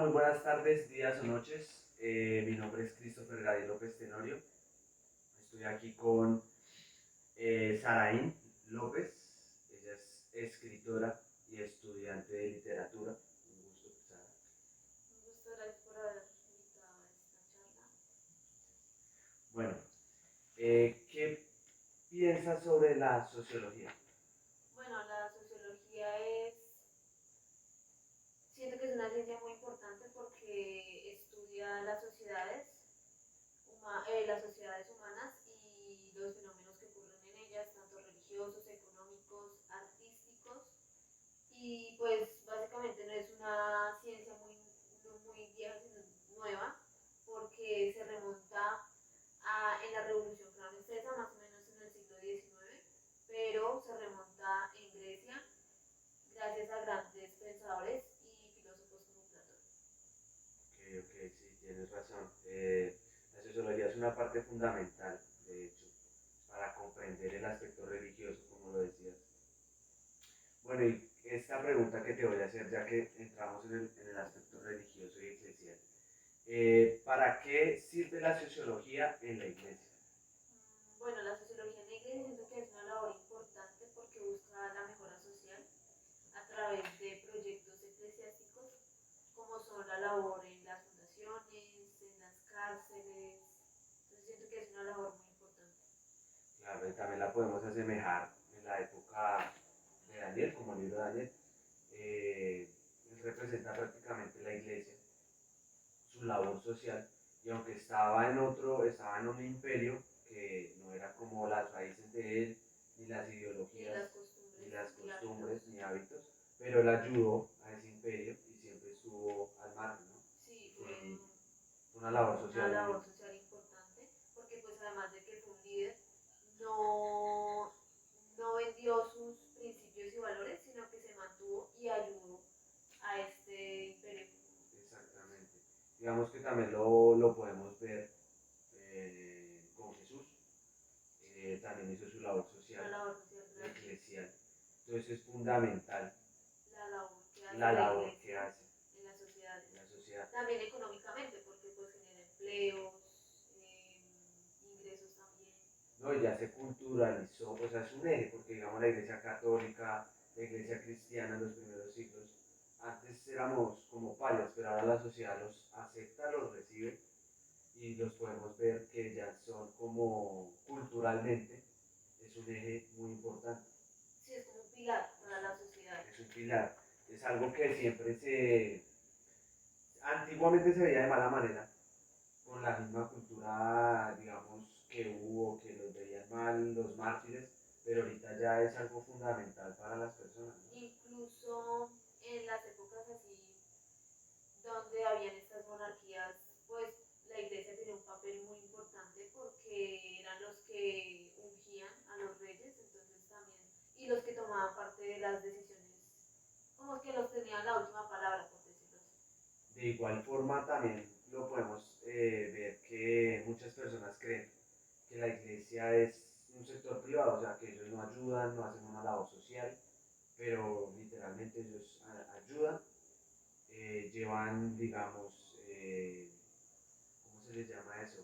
muy buenas tardes, días o noches. Mi nombre es Christopher Gabriel López Tenorio. Estoy aquí con Saraín López. Ella es escritora y estudiante de literatura. Un gusto, Sara. Un gusto, gracias por haber invitado a esta charla. Bueno, ¿qué piensas sobre la sociología? Bueno, la sociología siento que es una ciencia muy importante porque estudia las sociedades humanas y los fenómenos que ocurren en ellas, tanto religiosos, económicos, artísticos. Y pues básicamente no es una ciencia muy vieja, sino nueva, porque se remonta en la Revolución Francesa, más o menos en el siglo XIX, pero se remonta en Grecia gracias a grandes pensadores y filósofos como Platón. Ok, sí, tienes razón. La sociología es una parte fundamental, de hecho, para comprender el aspecto religioso, como lo decías. Bueno, y esta pregunta que te voy a hacer, ya que entramos en el aspecto religioso y eclesial, ¿para qué sirve la sociología en la iglesia? Bueno, la sociología en la iglesia siento que es una labor importante porque busca la mejora social a través de proyectos eclesiásticos como son la labor en las fundaciones, en las cárceles. Entonces siento que es una labor muy importante. Claro, y también la podemos asemejar en la época de Daniel, como el libro de Daniel. Él representa prácticamente la iglesia, su labor social, y aunque estaba en un imperio que no era como las raíces de él, ni las Ni ideologías, las ni costumbres las y hábitos. costumbres, ni hábitos, pero él ayudó a ese imperio y siempre estuvo al margen, ¿no? Sí, Y fue una labor una social muy. labor social importante porque pues además de que fue un líder, no, no vendió sus principios y valores, sino que se mantuvo y ayudó a este imperio. Exactamente. Digamos que también lo podemos ver con Jesús. También hizo su labor Una social, labor social grande, eclesial. Entonces es fundamental la labor que hace la la labor que iglesia hace en las sociedades. en la sociedad. También económicamente, porque pues genera empleos, ingresos también. No, y ya se culturalizó, o sea, es un eje, porque digamos la iglesia católica, la iglesia cristiana en los primeros siglos, antes éramos como payas, pero ahora la sociedad los acepta, los recibe y los podemos ver que ya son como culturalmente, es un eje muy importante. Sí, es como un pilar para la sociedad. Es un pilar, es algo que antiguamente se veía de mala manera, con la misma cultura, digamos, que hubo, que los veían mal, los mártires, pero ahorita ya es algo fundamental para las personas, ¿no? Incluso en las épocas así donde habían estas monarquías, pues la iglesia tenía un papel muy importante porque eran los que ungían a los reyes, entonces también, y los que tomaban parte de las decisiones, como que los tenían la última palabra, por decirlo así. De igual forma también lo podemos ver que muchas personas creen que la iglesia es un sector privado, o sea, que ellos no ayudan, no hacen una labor social, pero literalmente ellos ayudan, llevan, digamos, ¿cómo se les llama eso?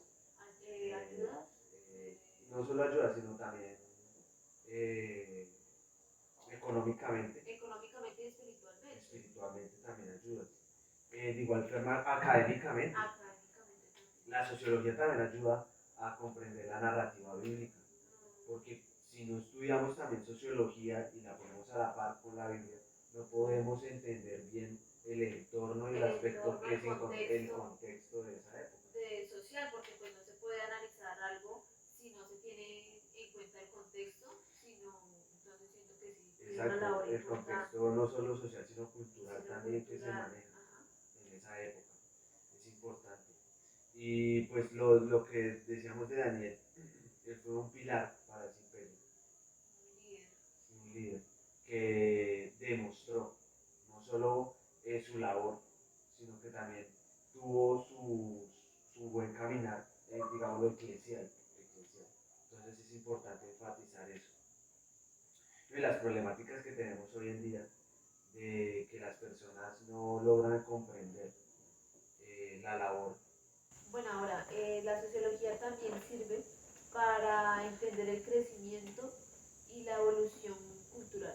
Eh, Ayudas, eh, no solo ayuda, sino también eh, económicamente, económicamente y espiritualmente, espiritualmente también ayuda. De igual forma, académicamente, académicamente también. la sociología también ayuda a comprender la narrativa bíblica, Mm, porque si no estudiamos también sociología y la ponemos a la par con la Biblia, no podemos entender bien el entorno y el el aspecto entorno, que el es el contexto contexto de esa época. social, porque pues no se puede analizar algo si no se tiene en cuenta el contexto, sino, entonces siento que sí, tiene una Exacto, labor el importante, contexto no solo social, sino cultural sino también que se cultural, maneja ajá, en esa época. Es importante. Y pues lo que decíamos de Daniel, él fue un pilar para ese imperio, un líder. un líder que demostró no solo su labor, sino que también tuvo su buen caminar, digamos, lo eclesial. Entonces es importante enfatizar eso. Y las problemáticas que tenemos hoy en día de que las personas no logran comprender. la labor. Bueno, ahora, la sociología también sirve para entender el crecimiento y la evolución cultural.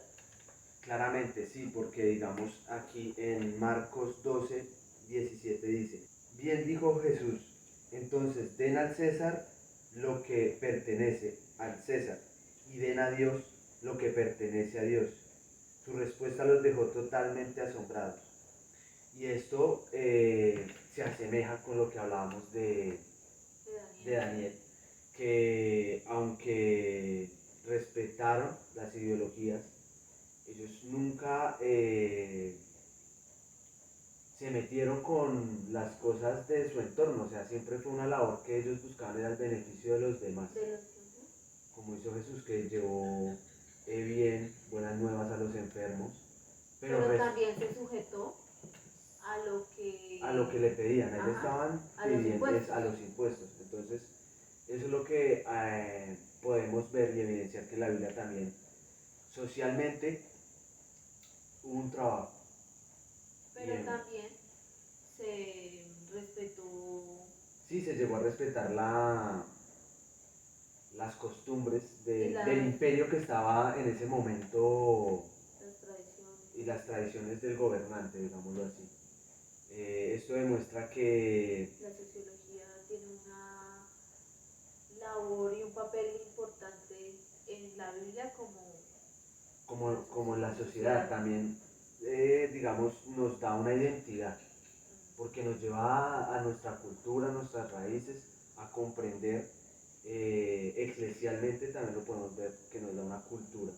Claramente sí, porque digamos aquí en Marcos 12:17 dice, bien dijo Jesús, entonces den al César lo que pertenece al César y den a Dios lo que pertenece a Dios. Su respuesta los dejó totalmente asombrados. Y esto se asemeja con lo que hablábamos de Daniel, que aunque respetaron las ideologías, ellos nunca se metieron con las cosas de su entorno, o sea, siempre fue una labor que ellos buscaban era el beneficio de los demás, De los, como hizo Jesús que llevó bien, buenas nuevas a los enfermos, pero pero también se sujetó a lo a lo que le pedían, ahí le ajá, estaban a los pidiendo es impuestos. a los impuestos, entonces eso es lo que podemos ver y evidenciar que en la Biblia también socialmente hubo un trabajo. Pero Bien, también se respetó sí, se llegó a respetar las costumbres y del imperio que estaba en ese momento las tradiciones. y las tradiciones del gobernante, digámoslo así. Esto demuestra que, La sociología tiene una labor y un papel importante en la Biblia como en la sociedad, también, digamos, nos da una identidad, porque nos lleva a nuestra cultura, a nuestras raíces, a comprender. Eclesialmente también lo podemos ver que nos da una cultura,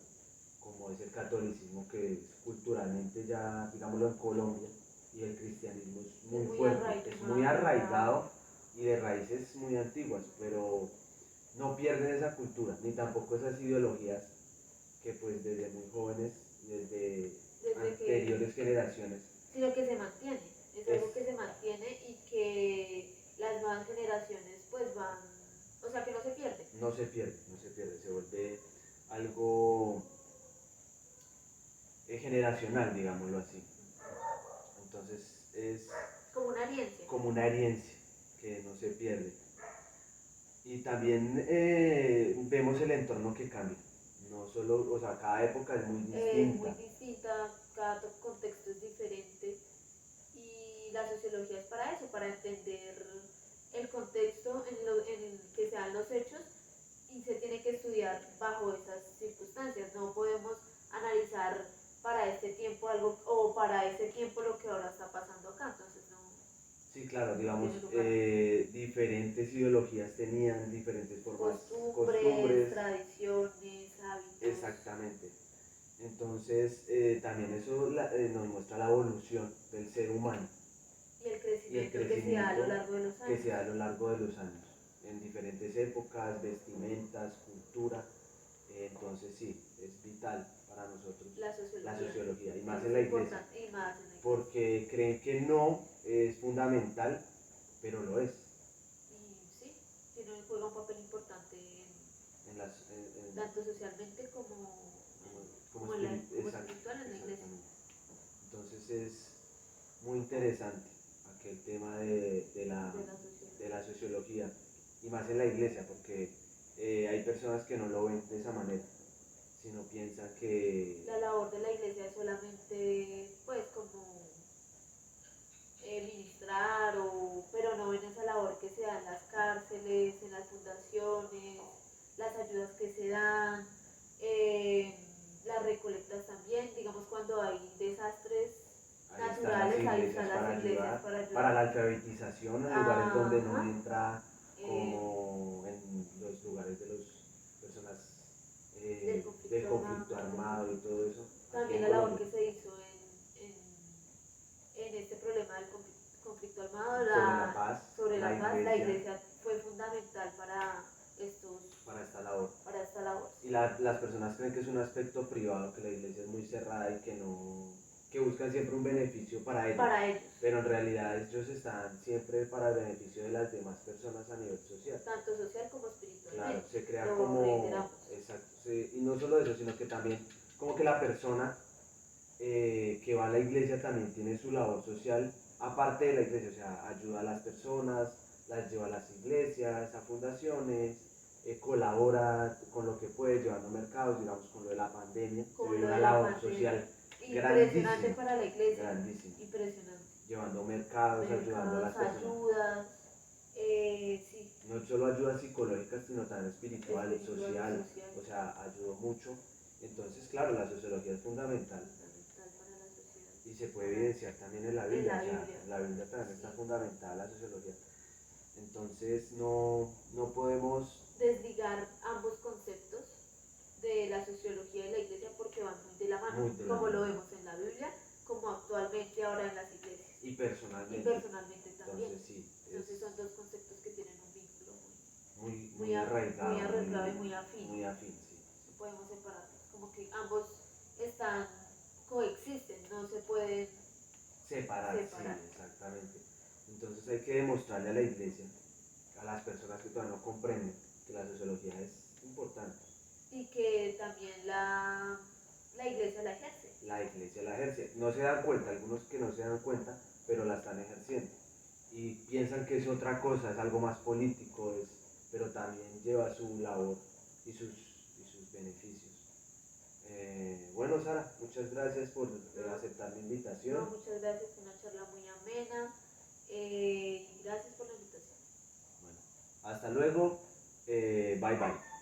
como es el catolicismo, que es culturalmente ya, digámoslo, en Colombia, y el cristianismo es muy fuerte, es muy arraigado y de raíces muy antiguas, pero no pierden esa cultura, ni tampoco esas ideologías que pues desde muy jóvenes, desde desde que, anteriores generaciones, sino que se mantiene, es es, algo que se mantiene y que las nuevas generaciones pues van, o sea que no se pierde. no se pierde, se vuelve algo generacional, digámoslo así. Entonces es Como una herencia. como una herencia que no se pierde. Y también vemos el entorno que cambia. No solo, o sea, cada época es muy Es muy distinta. distinta, cada contexto es diferente y la sociología es para eso, para entender el contexto en el que se dan los hechos y se tiene que estudiar bajo esas circunstancias. No podemos analizar para este tiempo algo o para ese tiempo lo que ahora está pasando acá, entonces no, Sí, claro, no digamos, tiene lugar. diferentes ideologías tenían, diferentes formas, Costumbres, costumbres, tradiciones, hábitos exactamente. Entonces, también eso nos muestra la evolución del ser humano y el y el crecimiento que se da a lo crecimiento largo de los que años. se da a lo largo de los años, en diferentes épocas, vestimentas, cultura. Entonces, sí, es vital para nosotros la sociología, y más Es en la iglesia, importante y más en la iglesia. porque creen que no es fundamental, pero lo es. Y sí, juega un papel importante En las, tanto socialmente como como exacto, espiritual en la iglesia. exactamente. Entonces es muy interesante aquel tema De la de sociología. la sociología, y más en la iglesia, porque hay personas que no lo ven de esa manera, sino piensan que La labor de la iglesia es solamente, pues, como ministrar, pero no ven esa labor que se da en las cárceles, en las fundaciones, las ayudas que se dan, eh, las recolectas también, digamos cuando hay desastres ahí están las naturales, ahí iglesias están para las iglesias ayudar, para para ayudar. la alfabetización en lugares donde no Ajá. entra, Eh, como en los lugares de las personas del del conflicto conflicto armado. armado y todo eso, aquí También en la labor Colombia, que se hizo en este problema del conflicto armado, sobre la paz, sobre la la paz, la iglesia, iglesia fue fundamental para esta labor. para esta labor. Y las personas creen que es un aspecto privado, que la iglesia es muy cerrada y que no, que buscan siempre un beneficio para ellos, Para ellos, pero en realidad ellos están siempre para el beneficio de las demás personas a nivel social. tanto social como Claro, espiritualmente. se crea Lo como, reiteramos. exacto, y no solo eso, sino que también como que la persona que va a la iglesia también tiene su labor social aparte de la iglesia, o sea, ayuda a las personas, las lleva a las iglesias, a fundaciones, colabora con lo que puede, llevando mercados, digamos, con lo de la pandemia, se Con ve lo una de la labor pandemia. social Impresionante grandísima, para la iglesia. grandísima, Impresionante. llevando mercados, ayudando a las Mercados, personas. ayudas, sí, No solo ayuda psicológica, sino también espiritual, espiritual y social, social, o sea, ayudó mucho. Entonces, claro, la sociología es fundamental fundamental para la sociedad. y se puede evidenciar también en la En Biblia, la o sea, Biblia, en la Biblia también está sí. fundamental la sociología. Entonces, no podemos, Desligar ambos conceptos de la sociología y la iglesia porque van muy de la mano, muy de la como lo mano, vemos en la Biblia, como actualmente ahora en las iglesias y y personalmente, personalmente también. entonces sí, Entonces son es dos conceptos que tienen un vínculo muy muy arraigado, arraigado y muy afín. muy afín, sí. No podemos separarlos, como que ambos están, coexisten, no se pueden Separar, sí, separar. exactamente. Entonces hay que demostrarle a la iglesia, a las personas que todavía no comprenden, que la sociología es importante. Y que también la iglesia la ejerce. La iglesia la ejerce. No se dan cuenta, algunos que no se dan cuenta, pero la están ejerciendo. Y piensan que es otra cosa, es algo más político, pero también lleva su labor y sus beneficios. Bueno, Sara, muchas gracias por No, aceptar mi no, invitación. muchas gracias, fue una charla muy amena. Y gracias por la invitación. Bueno, hasta luego. Bye bye.